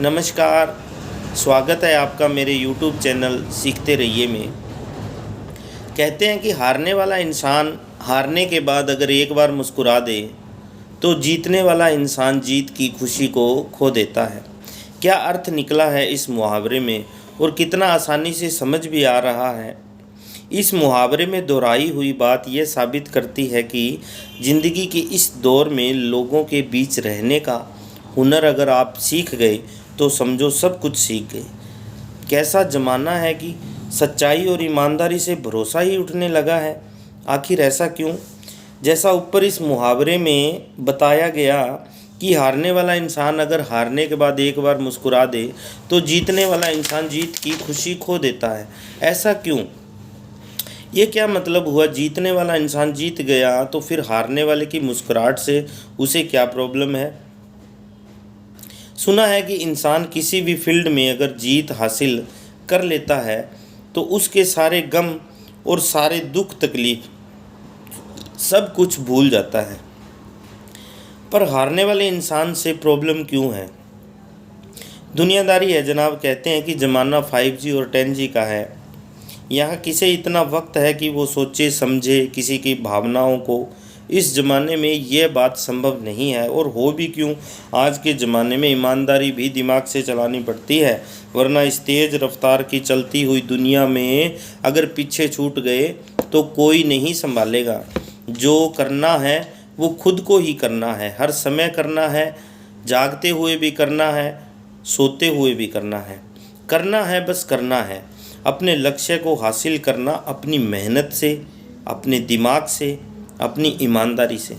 नमस्कार। स्वागत है आपका मेरे YouTube चैनल सीखते रहिए में। कहते हैं कि हारने वाला इंसान हारने के बाद अगर एक बार मुस्कुरा दे तो जीतने वाला इंसान जीत की खुशी को खो देता है। क्या अर्थ निकला है इस मुहावरे में और कितना आसानी से समझ भी आ रहा है। इस मुहावरे में दोहराई हुई बात यह साबित करती है कि ज़िंदगी के इस दौर में लोगों के बीच रहने का हुनर अगर आप सीख गए तो समझो सब कुछ सीख गए। कैसा ज़माना है कि सच्चाई और ईमानदारी से भरोसा ही उठने लगा है। आखिर ऐसा क्यों? जैसा ऊपर इस मुहावरे में बताया गया कि हारने वाला इंसान अगर हारने के बाद एक बार मुस्कुरा दे तो जीतने वाला इंसान जीत की खुशी खो देता है। ऐसा क्यों? ये क्या मतलब हुआ? जीतने वाला इंसान जीत गया तो फिर हारने वाले की मुस्कुराहट से उसे क्या प्रॉब्लम है? सुना है कि इंसान किसी भी फील्ड में अगर जीत हासिल कर लेता है तो उसके सारे गम और सारे दुख तकलीफ सब कुछ भूल जाता है। पर हारने वाले इंसान से प्रॉब्लम क्यों है? दुनियादारी है जनाब। कहते हैं कि ज़माना 5G और 10G का है। यहाँ किसे इतना वक्त है कि वो सोचे समझे किसी की भावनाओं को। इस ज़माने में यह बात संभव नहीं है, और हो भी क्यों। आज के ज़माने में ईमानदारी भी दिमाग से चलानी पड़ती है, वरना इस तेज़ रफ्तार की चलती हुई दुनिया में अगर पीछे छूट गए तो कोई नहीं संभालेगा। जो करना है वो खुद को ही करना है, हर समय करना है, जागते हुए भी करना है, सोते हुए भी करना है बस करना है। अपने लक्ष्य को हासिल करना अपनी मेहनत से, अपने दिमाग से, अपनी ईमानदारी से।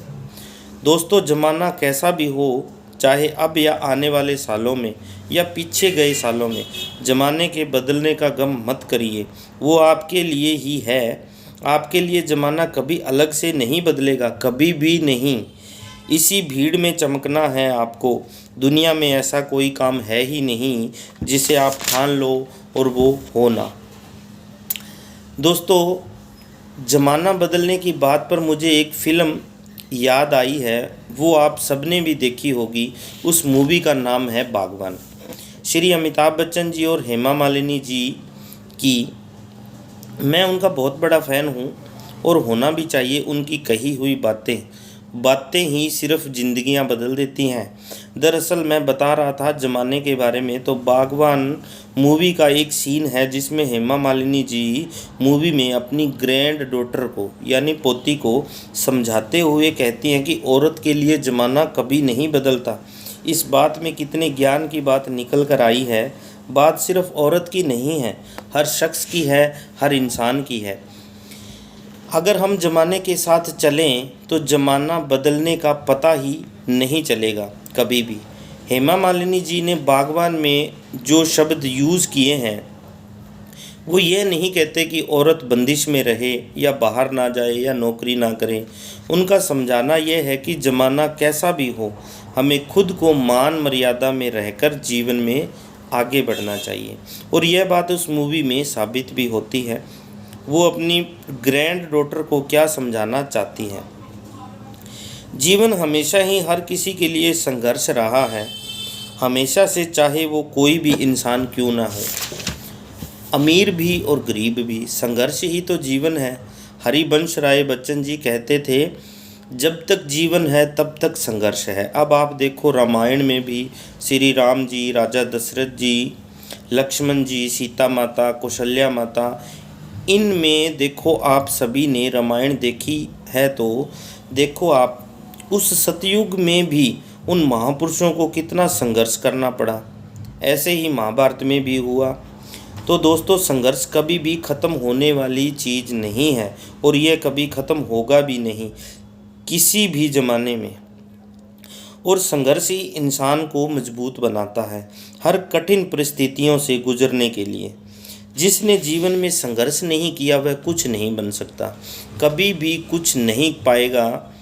दोस्तों, ज़माना कैसा भी हो, चाहे अब या आने वाले सालों में या पीछे गए सालों में, ज़माने के बदलने का गम मत करिए। वो आपके लिए ही है। आपके लिए ज़माना कभी अलग से नहीं बदलेगा, कभी भी नहीं। इसी भीड़ में चमकना है आपको। दुनिया में ऐसा कोई काम है ही नहीं जिसे आप ठान लो और वो हो ना। दोस्तों, ज़माना बदलने की बात पर मुझे एक फ़िल्म याद आई है, वो आप सबने भी देखी होगी। उस मूवी का नाम है बागबान। श्री अमिताभ बच्चन जी और हेमा मालिनी जी की मैं उनका बहुत बड़ा फ़ैन हूँ, और होना भी चाहिए। उनकी कही हुई बातें ही सिर्फ ज़िंदगियाँ बदल देती हैं। दरअसल मैं बता रहा था ज़माने के बारे में, तो बागबान मूवी का एक सीन है जिसमें हेमा मालिनी जी मूवी में अपनी ग्रैंड डॉटर को यानी पोती को समझाते हुए कहती हैं कि औरत के लिए ज़माना कभी नहीं बदलता। इस बात में कितने ज्ञान की बात निकल कर आई है। बात सिर्फ औरत की नहीं है, हर शख्स की है, हर इंसान की है। अगर हम ज़माने के साथ चलें तो ज़माना बदलने का पता ही नहीं चलेगा कभी भी। हेमा मालिनी जी ने बागबान में जो शब्द यूज़ किए हैं, वो ये नहीं कहते कि औरत बंदिश में रहे या बाहर ना जाए या नौकरी ना करे। उनका समझाना यह है कि ज़माना कैसा भी हो, हमें खुद को मान मर्यादा में रहकर जीवन में आगे बढ़ना चाहिए। और यह बात उस मूवी में साबित भी होती है। वो अपनी ग्रैंड डॉटर को क्या समझाना चाहती हैं? जीवन हमेशा ही हर किसी के लिए संघर्ष रहा है, हमेशा से, चाहे वो कोई भी इंसान क्यों ना हो। अमीर भी और गरीब भी, संघर्ष ही तो जीवन है। हरिवंश राय बच्चन जी कहते थे, जब तक जीवन है तब तक संघर्ष है। अब आप देखो, रामायण में भी श्री राम जी, राजा दशरथ जी, लक्ष्मण जी, सीता माता, कौशल्या माता, इनमें देखो आप सभी ने रामायण देखी है तो देखो आप उस सतयुग में भी उन महापुरुषों को कितना संघर्ष करना पड़ा। ऐसे ही महाभारत में भी हुआ। तो दोस्तों, संघर्ष कभी भी ख़त्म होने वाली चीज़ नहीं है, और यह कभी ख़त्म होगा भी नहीं किसी भी ज़माने में। और संघर्ष ही इंसान को मजबूत बनाता है हर कठिन परिस्थितियों से गुजरने के लिए। जिसने जीवन में संघर्ष नहीं किया वह कुछ नहीं बन सकता, कभी भी कुछ नहीं पाएगा,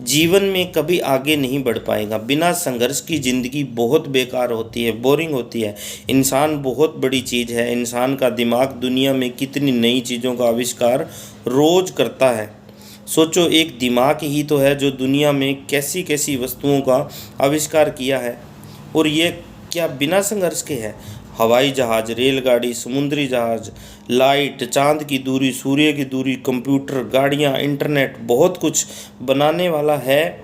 जीवन में कभी आगे नहीं बढ़ पाएगा। बिना संघर्ष की ज़िंदगी बहुत बेकार होती है, बोरिंग होती है। इंसान बहुत बड़ी चीज़ है। इंसान का दिमाग दुनिया में कितनी नई चीज़ों का आविष्कार रोज़ करता है। सोचो, एक दिमाग ही तो है जो दुनिया में कैसी कैसी वस्तुओं का आविष्कार किया है। और ये क्या बिना संघर्ष के है? हवाई जहाज, रेलगाड़ी, समुद्री जहाज, लाइट, चांद की दूरी, सूर्य की दूरी, कंप्यूटर, गाड़ियाँ, इंटरनेट, बहुत कुछ बनाने वाला है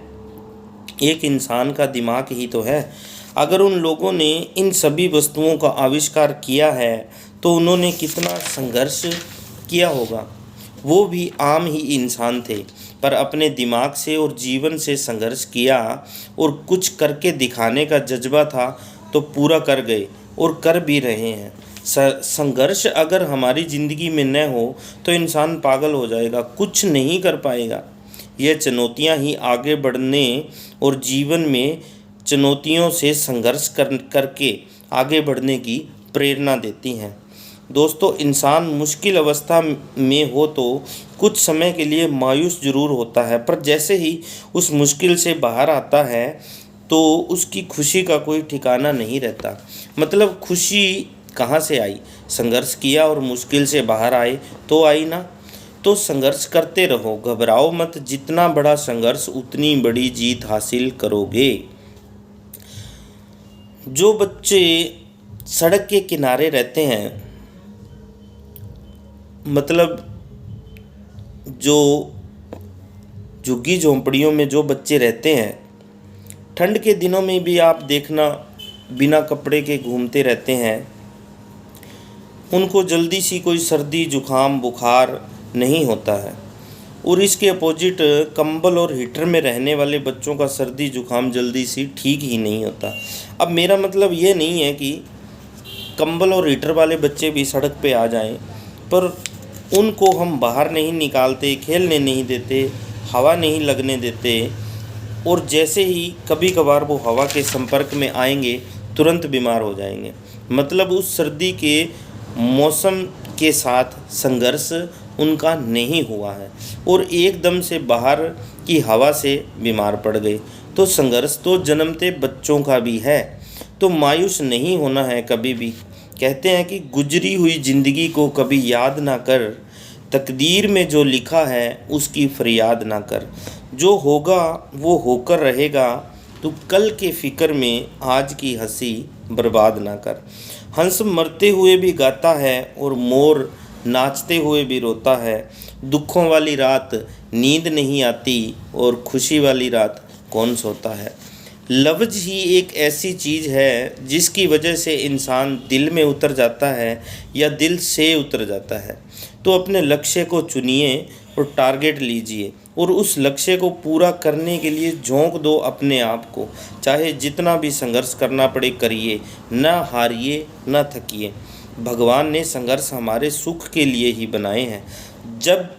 एक इंसान का दिमाग ही तो है। अगर उन लोगों ने इन सभी वस्तुओं का आविष्कार किया है तो उन्होंने कितना संघर्ष किया होगा। वो भी आम ही इंसान थे, पर अपने दिमाग से और जीवन से संघर्ष किया और कुछ करके दिखाने का जज्बा था तो पूरा कर गए और कर भी रहे हैं। संघर्ष अगर हमारी ज़िंदगी में न हो तो इंसान पागल हो जाएगा, कुछ नहीं कर पाएगा। यह चुनौतियां ही आगे बढ़ने और जीवन में चुनौतियों से संघर्ष करके आगे बढ़ने की प्रेरणा देती हैं। दोस्तों, इंसान मुश्किल अवस्था में हो तो कुछ समय के लिए मायूस जरूर होता है, पर जैसे ही उस मुश्किल से बाहर आता है तो उसकी खुशी का कोई ठिकाना नहीं रहता। मतलब खुशी कहाँ से आई? संघर्ष किया और मुश्किल से बाहर आए तो आई ना। तो संघर्ष करते रहो, घबराओ मत। जितना बड़ा संघर्ष उतनी बड़ी जीत हासिल करोगे। जो बच्चे सड़क के किनारे रहते हैं, मतलब जो झुग्गी झोंपड़ियों में जो बच्चे रहते हैं, ठंड के दिनों में भी आप देखना बिना कपड़े के घूमते रहते हैं। उनको जल्दी सी कोई सर्दी जुखाम बुखार नहीं होता है। और इसके अपोजिट कंबल और हीटर में रहने वाले बच्चों का सर्दी जुखाम जल्दी सी ठीक ही नहीं होता। अब मेरा मतलब ये नहीं है कि कंबल और हीटर वाले बच्चे भी सड़क पे आ जाएं, पर उनको हम बाहर नहीं निकालते, खेलने नहीं देते, हवा नहीं लगने देते, और जैसे ही कभी कभार वो हवा के संपर्क में आएंगे तुरंत बीमार हो जाएंगे। मतलब उस सर्दी के मौसम के साथ संघर्ष उनका नहीं हुआ है और एकदम से बाहर की हवा से बीमार पड़ गए। तो संघर्ष तो जन्मते बच्चों का भी है। तो मायूस नहीं होना है कभी भी। कहते हैं कि गुजरी हुई ज़िंदगी को कभी याद ना कर, तकदीर में जो लिखा है उसकी फरियाद ना कर। जो होगा वो होकर रहेगा, तू कल के फ़िक्र में आज की हंसी बर्बाद ना कर। हंस मरते हुए भी गाता है और मोर नाचते हुए भी रोता है। दुखों वाली रात नींद नहीं आती और खुशी वाली रात कौन सोता है। लफ्ज़ ही एक ऐसी चीज़ है जिसकी वजह से इंसान दिल में उतर जाता है या दिल से उतर जाता है। तो अपने लक्ष्य को चुनिए और टारगेट लीजिए और उस लक्ष्य को पूरा करने के लिए झोंक दो अपने आप को। चाहे जितना भी संघर्ष करना पड़े करिए, ना हारिए ना थकिए। भगवान ने संघर्ष हमारे सुख के लिए ही बनाए हैं। जब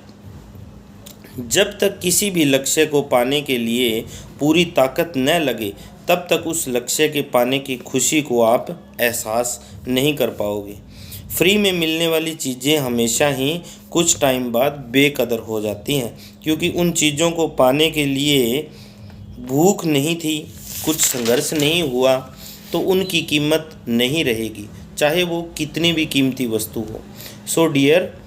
तक किसी भी लक्ष्य को पाने के लिए पूरी ताकत न लगे तब तक उस लक्ष्य के पाने की खुशी को आप एहसास नहीं कर पाओगे। फ्री में मिलने वाली चीज़ें हमेशा ही कुछ टाइम बाद बेकदर हो जाती हैं, क्योंकि उन चीज़ों को पाने के लिए भूख नहीं थी, कुछ संघर्ष नहीं हुआ, तो उनकी कीमत नहीं रहेगी, चाहे वो कितनी भी कीमती वस्तु हो। सो डियर,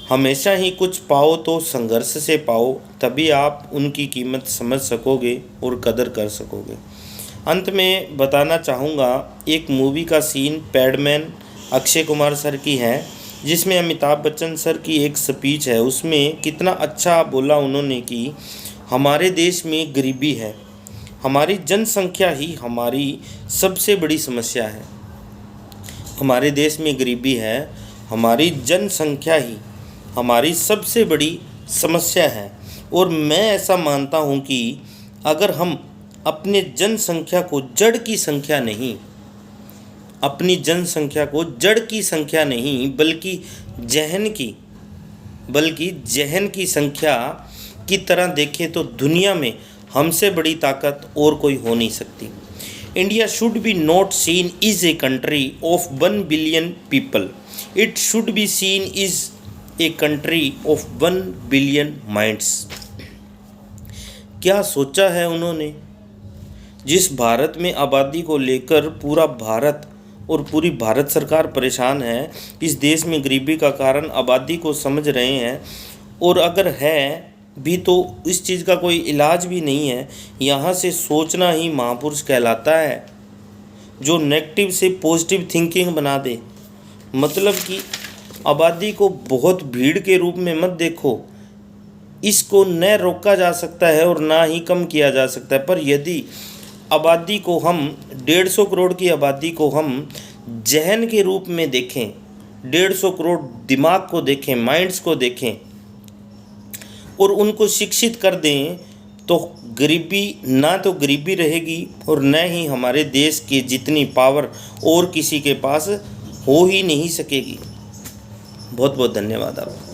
हमेशा ही कुछ पाओ तो संघर्ष से पाओ, तभी आप उनकी कीमत समझ सकोगे और कदर कर सकोगे। अंत में बताना चाहूँगा, एक मूवी का सीन पैडमैन अक्षय कुमार सर की है, जिसमें अमिताभ बच्चन सर की एक स्पीच है। उसमें कितना अच्छा बोला उन्होंने कि हमारे देश में गरीबी है, हमारी जनसंख्या ही हमारी सबसे बड़ी समस्या है। हमारे देश में गरीबी है, हमारी जनसंख्या ही हमारी सबसे बड़ी समस्या है। और मैं ऐसा मानता हूँ कि अगर हम अपने जनसंख्या को जड़ की संख्या नहीं, अपनी जनसंख्या को जड़ की संख्या नहीं बल्कि जहन की संख्या की तरह देखें तो दुनिया में हमसे बड़ी ताकत और कोई हो नहीं सकती। India should be not seen is a country of 1 billion people, it should be seen is a country of 1 billion minds. क्या सोचा है उन्होंने? जिस भारत में आबादी को लेकर पूरा भारत और पूरी भारत सरकार परेशान है, इस देश में गरीबी का कारण आबादी को समझ रहे हैं, और अगर है भी तो इस चीज़ का कोई इलाज भी नहीं है। यहाँ से सोचना ही महापुरुष कहलाता है। जो नेगेटिव से पॉजिटिव थिंकिंग बना दे। मतलब कि आबादी को बहुत भीड़ के रूप में मत देखो, इसको न रोका जा सकता है और ना ही कम किया जा सकता है। पर यदि आबादी को हम 150 करोड़ की आबादी को हम जहन के रूप में देखें, 150 करोड़ दिमाग को देखें, माइंड्स को देखें और उनको शिक्षित कर दें, तो गरीबी ना तो गरीबी रहेगी और न ही हमारे देश की जितनी पावर और किसी के पास हो ही नहीं सकेगी। बहुत बहुत धन्यवाद आपका।